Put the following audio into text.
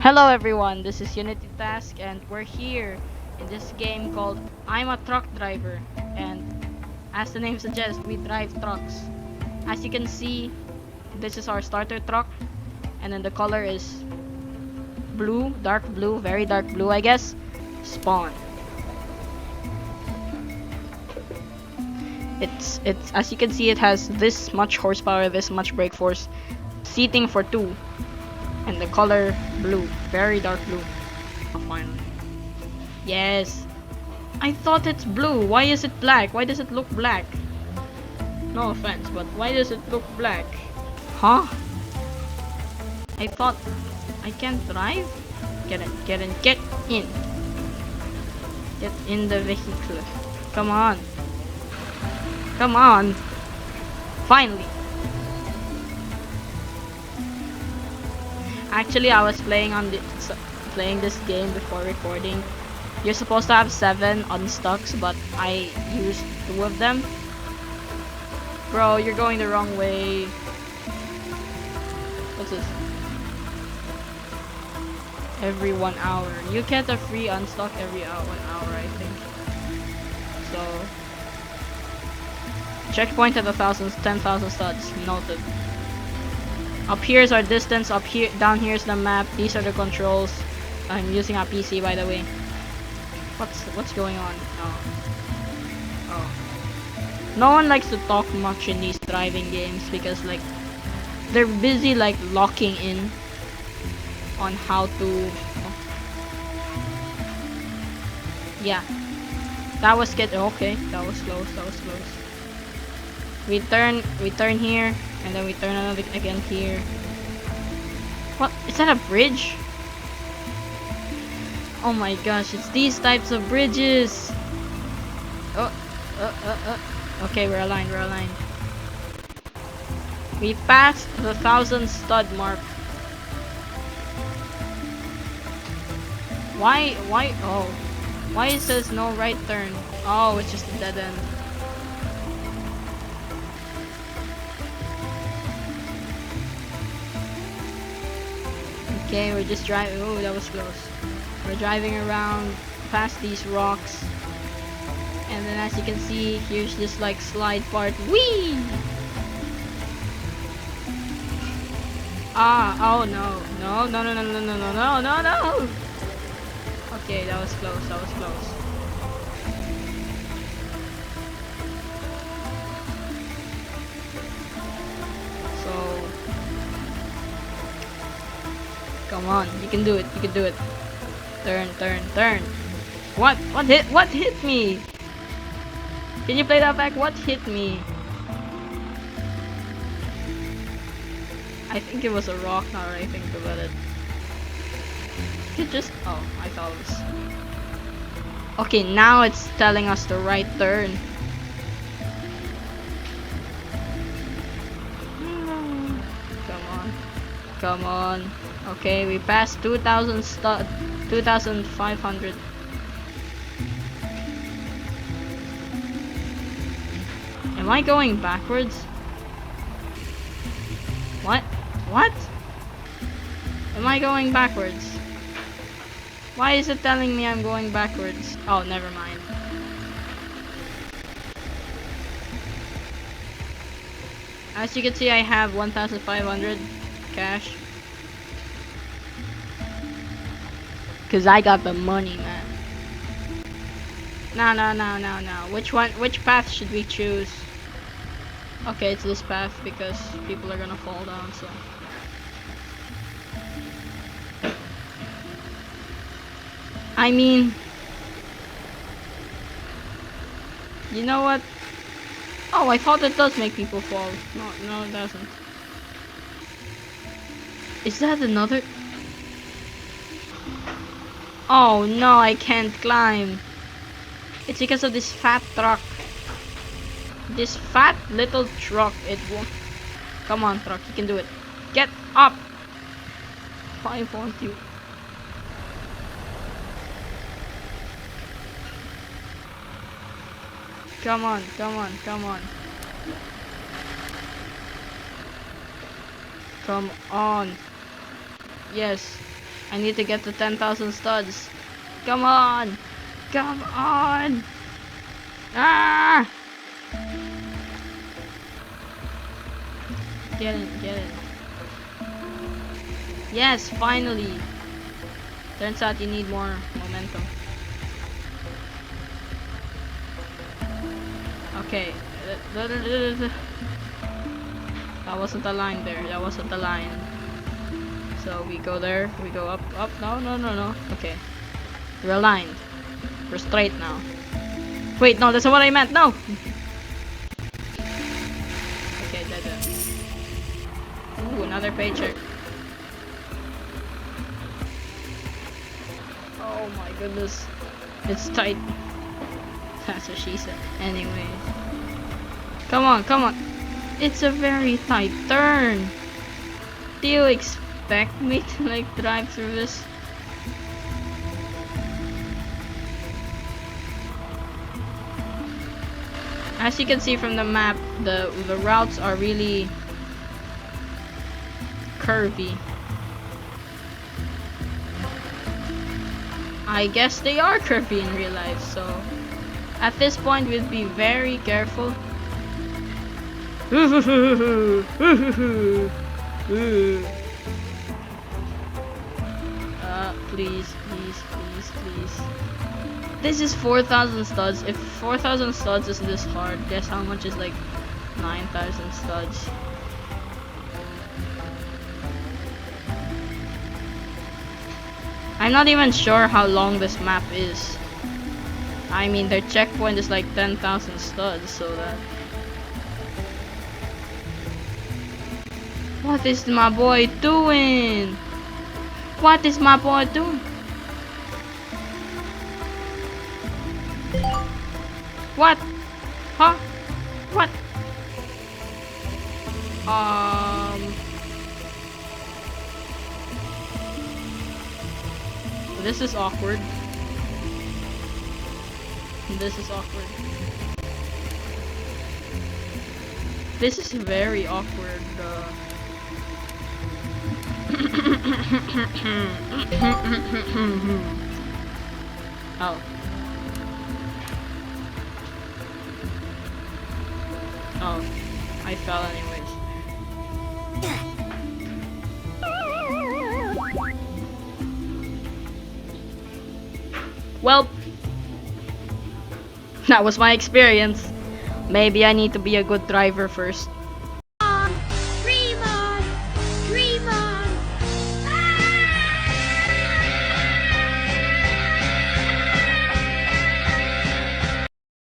Hello everyone, this is Unitytask and we're here in this game called I'm a Truck Driver, and as the name suggests, we drive trucks. As you can see, this is our starter truck, and then the color is blue, dark blue, very dark blue I guess. Spawn. It's as you can see, it has this much horsepower, this much brake force, seating for two, and the color blue, very dark blue. Oh, finally. Yes. I thought it's blue. Why is it black? Why does it look black? No offense, but why does it look black? Huh? I thought I can't drive? Get in, get in, get in. Get in the vehicle. Come on. Come on. Finally. Actually, I was playing this game before recording. You're supposed to have 7 unstucks, but I used 2 of them. Bro, you're going the wrong way. What's this? Every 1 hour. You get a free unstuck every 1 hour, I think. So, checkpoint at 10,000 studs. Noted. Up here is our distance. Up here, down here is the map. These are the controls. I'm using a PC, by the way. What's going on? Oh. No one likes to talk much in these driving games because like they're busy like locking in on how to. Yeah, that was okay. That was close. That was close. We turn here, and then we turn another again here. What? Is that a bridge? Oh my gosh, it's these types of bridges. Okay, we're aligned, we're aligned. We passed the 1,000 stud mark. Oh. Why it says no right turn? Oh, it's just a dead end. Okay, we're just driving. Oh, that was close. We're driving around past these rocks, and then as you can see, here's this like slide part. Whee! Oh no, no. Okay, that was close. That was close. So, come on, you can do it. You can do it. Turn. What hit me? Can you play that back? What hit me? I think it was a rock now that I think about it. It just I thought it was. Okay, now it's telling us the right turn. Come on. Okay, we passed 2,000 stud 2,500. Am I going backwards? What? Am I going backwards? Why is it telling me I'm going backwards? Oh, never mind. As you can see, I have 1,500 cash. Cause I got the money, man. No. Which path should we choose? Okay, it's this path because people are gonna fall down, so. I mean, you know what? Oh, I thought it does make people fall. No, it doesn't. Is that another? Oh no, I can't climb. It's because of this fat truck. This fat little truck. It won't. Come on, truck, you can do it. Get up. Why won't you? Come on. Come on. Yes. I need to get to 10,000 studs. Come on! Come on! Ah! Get it, get it. Yes, finally! Turns out you need more momentum. Okay. That wasn't a line there. That wasn't a line. So we go there. We go up, up. No, no, no, no. Okay. We're aligned. We're straight now. Wait, no, that's not what I meant. No! Okay, that. Ooh, another paycheck. Oh my goodness. It's tight. That's what she said. Anyway. Come on, come on. It's a very tight turn. Do you expect me to like drive through this? As you can see from the map, the routes are really curvy. I guess they are curvy in real life, so at this point we'll be very careful. Please, please, please, please. This is 4,000 studs. If 4,000 studs is this hard, guess how much is like 9,000 studs? I'm not even sure how long this map is. I mean, their checkpoint is like 10,000 studs, so that... What is my boy doing? What is my boy doing? What? Huh? What? This is awkward. This is awkward. This is very awkward. Oh. Oh, I fell anyways. Well, that was my experience. Maybe I need to be a good driver first.